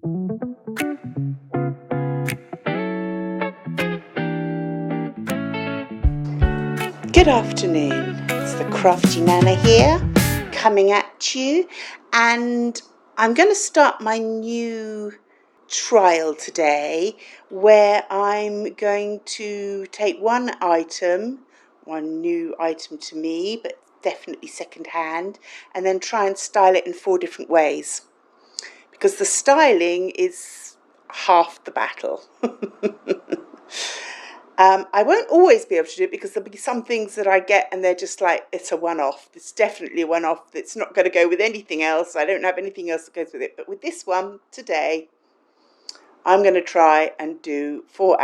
Good afternoon, it's the Crafty Nana here, coming at you, and I'm going to start my new trial today where I'm going to take one new item to me, but definitely second hand, and then try and style it in 4 different ways, because the styling is half the battle. I won't always be able to do it because there'll be some things that I get and they're just like, it's a one-off. It's definitely a one-off. It's not going to go with anything else. I don't have anything else that goes with it. But with this one today, I'm going to try and do four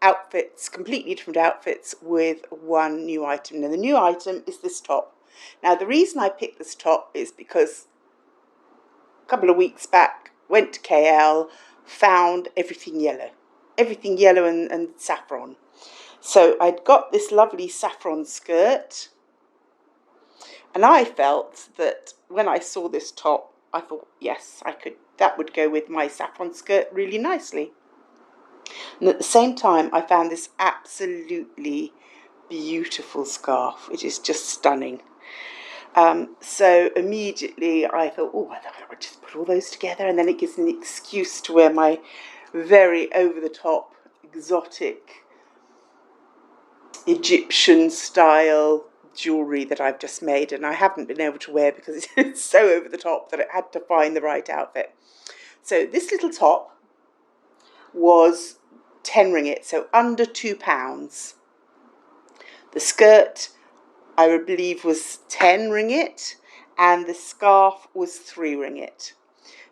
outfits, completely different outfits with one new item. Now, the new item is this top. Now, the reason I picked this top is because a couple of weeks back, went to KL, found everything yellow and saffron. So I'd got this lovely saffron skirt, and I felt that when I saw this top, I thought, yes, that would go with my saffron skirt really nicely. And at the same time, I found this absolutely beautiful scarf. It is just stunning. So immediately I thought, I would just put all those together, and then it gives me an excuse to wear my very over-the-top, exotic, Egyptian style jewellery that I've just made, and I haven't been able to wear because it's so over the top that I had to find the right outfit. So this little top was 10 ringgit, so under £2. The skirt, I believe, was 10 ringgit, and the scarf was 3 ringgit.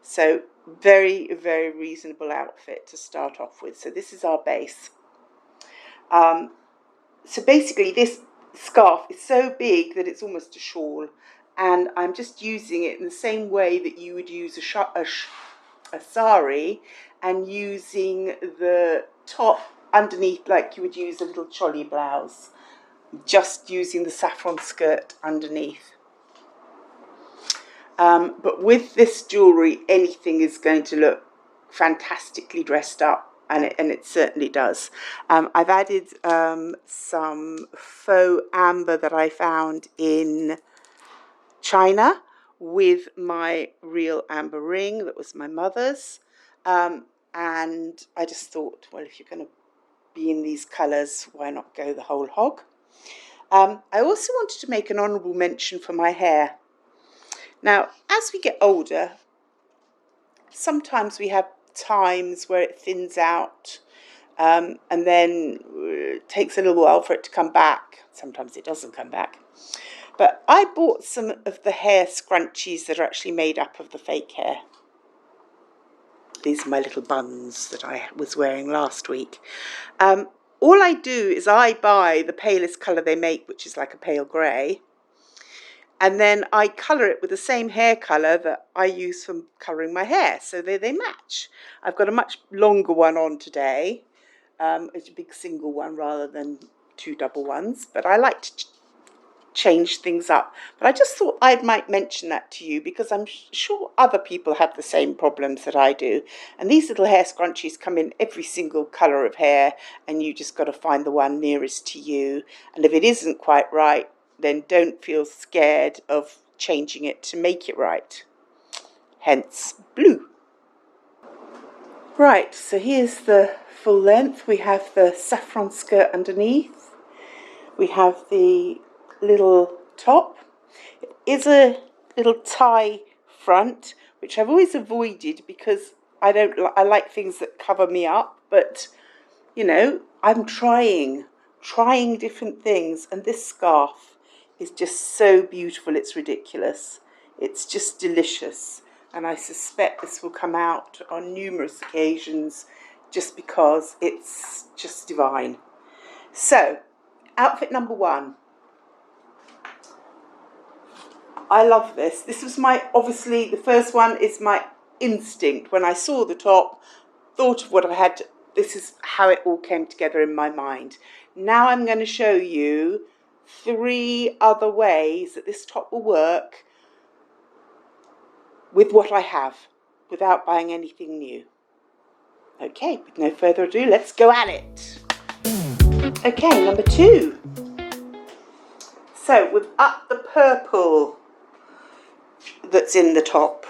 So very, very reasonable outfit to start off with. So this is our base. So basically this scarf is so big that it's almost a shawl, and I'm just using it in the same way that you would use a sari, and using the top underneath like you would use a little choli blouse, just using the saffron skirt underneath. But with this jewellery, anything is going to look fantastically dressed up, and it certainly does. I've added some faux amber that I found in China with my real amber ring that was my mother's. And I just thought, well, if you're going to be in these colours, why not go the whole hog? I also wanted to make an honourable mention for my hair. Now, as we get older, sometimes we have times where it thins out, and then it takes a little while for it to come back. Sometimes it doesn't come back. But I bought some of the hair scrunchies that are actually made up of the fake hair. These are my little buns that I was wearing last week. All I do is I buy the palest colour they make, which is like a pale grey, and then I colour it with the same hair colour that I use for colouring my hair, so they match. I've got a much longer one on today. It's a big single one rather than 2 double ones, but I like to change things up. But I just thought I might mention that to you because I'm sure other people have the same problems that I do. And these little hair scrunchies come in every single colour of hair, and you just got to find the one nearest to you. And if it isn't quite right, then don't feel scared of changing it to make it right. Hence blue. Right, so here's the full length. We have the saffron skirt underneath. We have the little top. It is a little tie front, which I've always avoided because I like things that cover me up, but you know, I'm trying different things, and this scarf is just so beautiful, it's ridiculous. It's just delicious, and I suspect this will come out on numerous occasions just because it's just divine. So, outfit number 1. I love this. This was obviously, the first one is my instinct. When I saw the top, thought of what I had, this is how it all came together in my mind. Now I'm going to show you 3 other ways that this top will work with what I have. without buying anything new. Okay, with no further ado, let's go at it. Okay, number 2. So we've upped the purple that's in the top.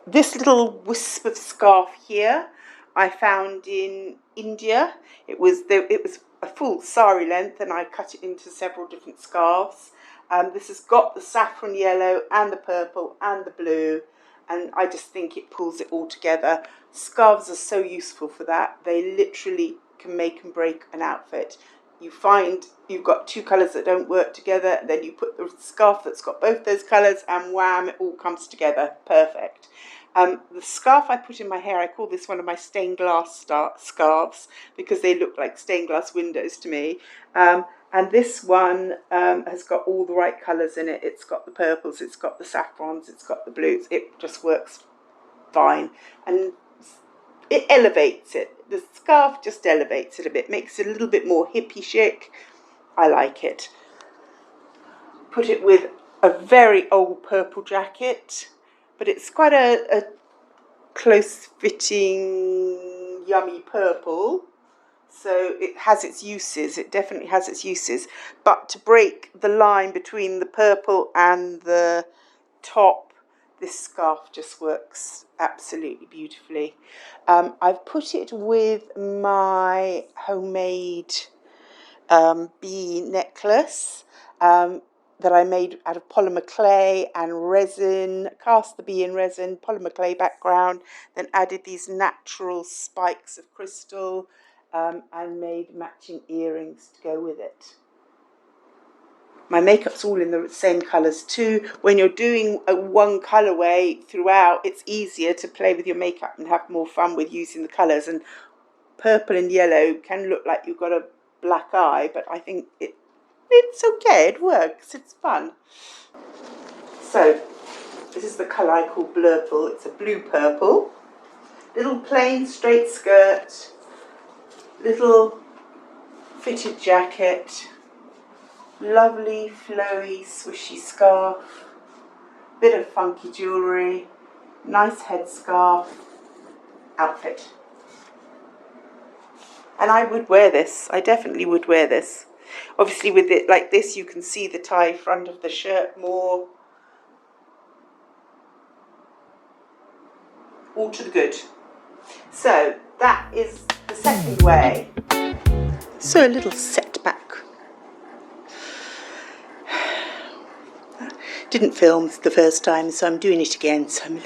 This little wisp of scarf here I found in India. It was a full sari length, and I cut it into several different scarves. This has got the saffron yellow and the purple and the blue, and I just think it pulls it all together. Scarves are so useful for that. They literally can make and break an outfit. You find you've got 2 colours that don't work together, then you put the scarf that's got both those colours, and wham, it all comes together. Perfect. The scarf I put in my hair, I call this one of my stained glass scarves because they look like stained glass windows to me. And this one has got all the right colours in it. It's got the purples, it's got the saffrons, it's got the blues. It just works fine. And it elevates it. The scarf just elevates it a bit, makes it a little bit more hippie chic. I like it. Put it with a very old purple jacket, but it's quite a close-fitting, yummy purple. So it has its uses. It definitely has its uses. But to break the line between the purple and the top, this scarf just works absolutely beautifully. I've put it with my homemade bee necklace that I made out of polymer clay and resin, cast the bee in resin, polymer clay background, then added these natural spikes of crystal and made matching earrings to go with it. My makeup's all in the same colours too. When you're doing a one colourway throughout, it's easier to play with your makeup and have more fun with using the colours. And purple and yellow can look like you've got a black eye, but I think it's okay, it works, it's fun. So, this is the colour I call Blurple. It's a blue purple. Little plain straight skirt, little fitted jacket, lovely flowy swishy scarf, bit of funky jewellery, nice headscarf, outfit. And I would wear this, I definitely would wear this. Obviously with it like this you can see the tie front of the shirt more. All to the good. So that is the second way. So a little setback. Didn't film the first time, so I'm doing it again, so I'm a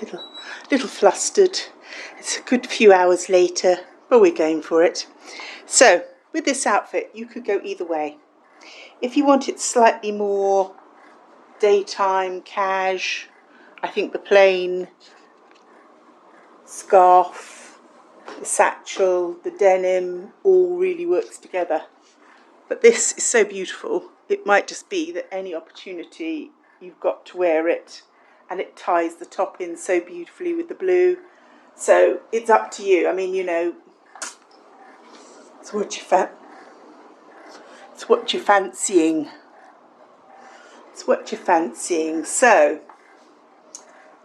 little flustered. It's a good few hours later, but we're going for it. So with this outfit you could go either way. If you want it slightly more daytime cash, I think the plain scarf, the satchel, the denim all really works together. But this is so beautiful. It might just be that any opportunity you've got to wear it, and it ties the top in so beautifully with the blue. So it's up to you. I mean, you know, it's what you're fancying. It's what you're fancying. So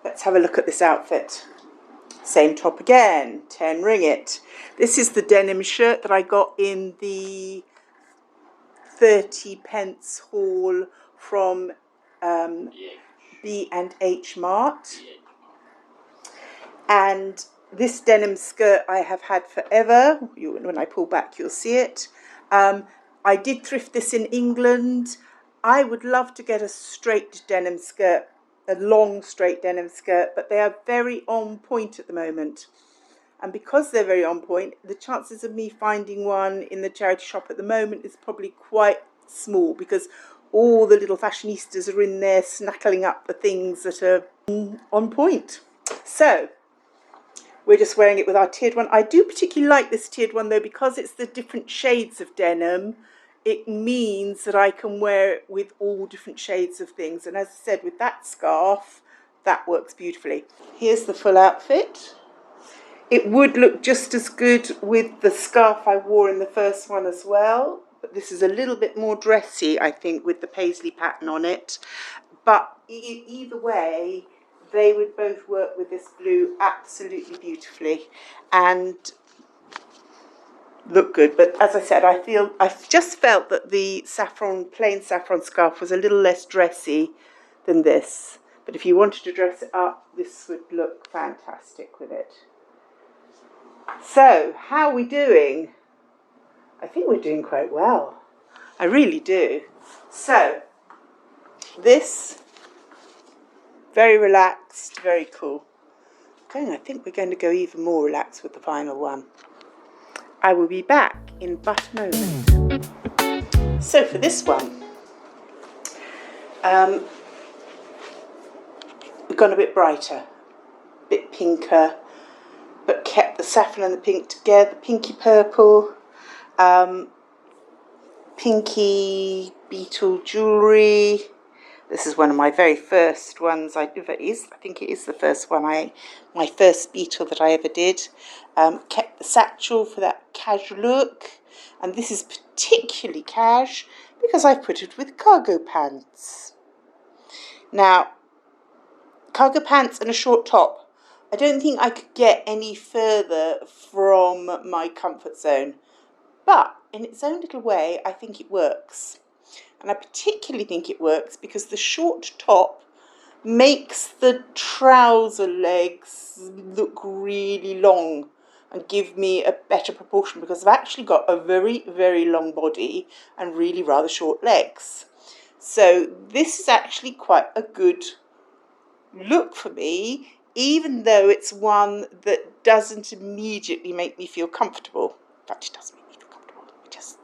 let's have a look at this outfit. Same top again, 10 ringgit. This is the denim shirt that I got in the 30 pence haul from B&H Mart. And this denim skirt I have had forever. When I pull back you'll see it. I did thrift this in England. I would love to get a straight denim skirt, a long straight denim skirt, but they are very on point at the moment. And because they're very on point, the chances of me finding one in the charity shop at the moment is probably quite small, because all the little fashionistas are in there snackling up the things that are on point. So we're just wearing it with our tiered one. I do particularly like this tiered one though, because it's the different shades of denim. It means that I can wear it with all different shades of things. And as I said, with that scarf, that works beautifully. Here's the full outfit. It would look just as good with the scarf I wore in the first one as well. But this is a little bit more dressy, I think, with the paisley pattern on it. But either way, they would both work with this blue absolutely beautifully and look good. But as I said, I've just felt that the plain saffron scarf was a little less dressy than this. But if you wanted to dress it up, this would look fantastic with it. So, how are we doing? I think we're doing quite well. I really do. So, this, very relaxed, very cool. I think we're going to go even more relaxed with the final one. I will be back in but a moment. So for this one, we've gone a bit brighter, a bit pinker, but kept the saffron and the pink together, pinky purple, pinky beetle jewellery. This is one of my very first ones. I think it is the first one. My first beetle that I ever did. Kept the satchel for that casual look, and this is particularly cash because I put it with cargo pants. Now, cargo pants and a short top. I don't think I could get any further from my comfort zone, but in its own little way, I think it works. And I particularly think it works because the short top makes the trouser legs look really long and give me a better proportion because I've actually got a very, very long body and really rather short legs. So this is actually quite a good look for me, even though it's one that doesn't immediately make me feel comfortable. In fact, it does make me feel comfortable. It just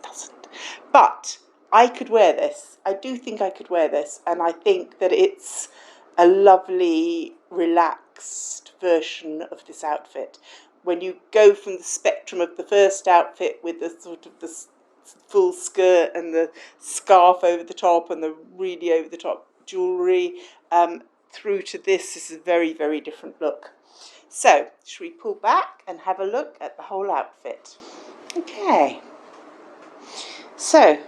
doesn't. But I could wear this. I do think I could wear this, and I think that it's a lovely, relaxed version of this outfit. When you go from the spectrum of the first outfit with the sort of the full skirt and the scarf over the top and the really over the top jewellery, through to this is a very, very different look. So, should we pull back and have a look at the whole outfit? Okay. So,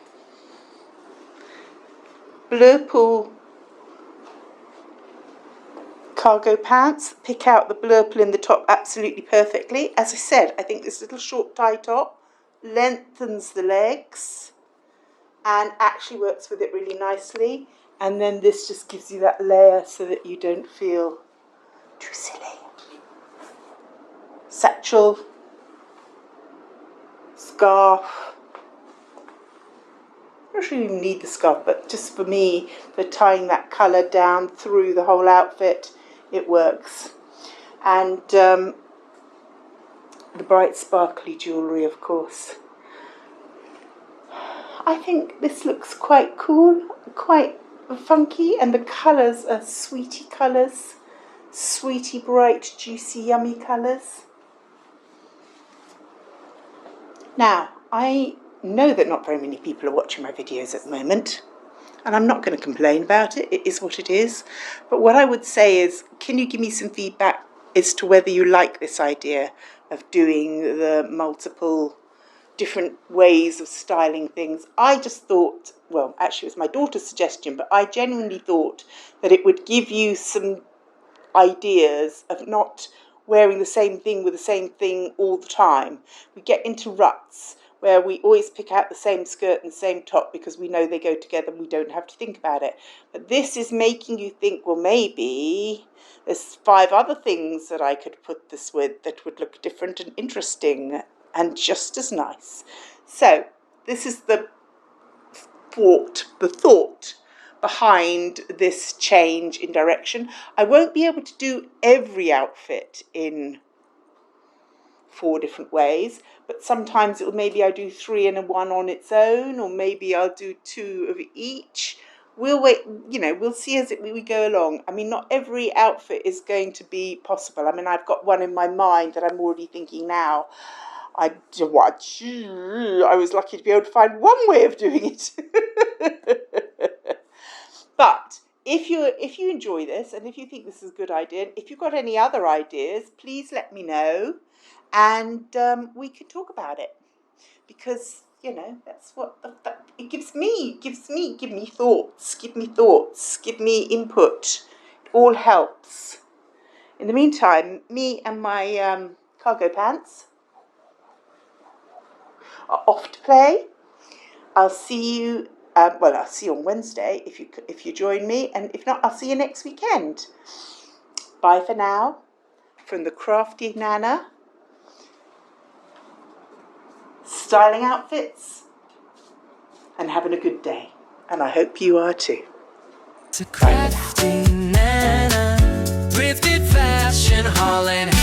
blurple cargo pants, pick out the blurple in the top absolutely perfectly. As I said, I think this little short tie top lengthens the legs and actually works with it really nicely. And then this just gives you that layer so that you don't feel too silly. Satchel, scarf. I don't really even need the scarf, but just for me, for tying that colour down through the whole outfit, it works. And the bright sparkly jewellery, of course. I think this looks quite cool, quite funky, and the colours are sweetie colours, sweetie, bright, juicy, yummy colours. Now, I know that not very many people are watching my videos at the moment, and I'm not going to complain about it. It is what it is. But what I would say is, can you give me some feedback as to whether you like this idea of doing the multiple different ways of styling things? I just thought, well, actually it was my daughter's suggestion, but I genuinely thought that it would give you some ideas of not wearing the same thing with the same thing all the time. We get into ruts where we always pick out the same skirt and the same top because we know they go together and we don't have to think about it. But this is making you think, well, maybe there's 5 other things that I could put this with that would look different and interesting and just as nice. So this is the thought behind this change in direction. I won't be able to do every outfit in 4 different ways, but sometimes maybe I'll do 3 and 1 on its own, or maybe I'll do 2 of each. We'll wait, we'll see as we go along. I mean, not every outfit is going to be possible. I mean, I've got one in my mind that I'm already thinking now. I was lucky to be able to find one way of doing it. But if you enjoy this, and if you think this is a good idea, if you've got any other ideas, please let me know, and we can talk about it. Because that's what it gives me. Give me thoughts. Give me input. all helps. In the meantime, me and my cargo pants are off to play. I'll see you. I'll see you on Wednesday if you join me, and if not, I'll see you next weekend. Bye for now, from the crafty Nana. Styling outfits and having a good day, and I hope you are too. It's a crafty Nana, thrifted fashion hauling.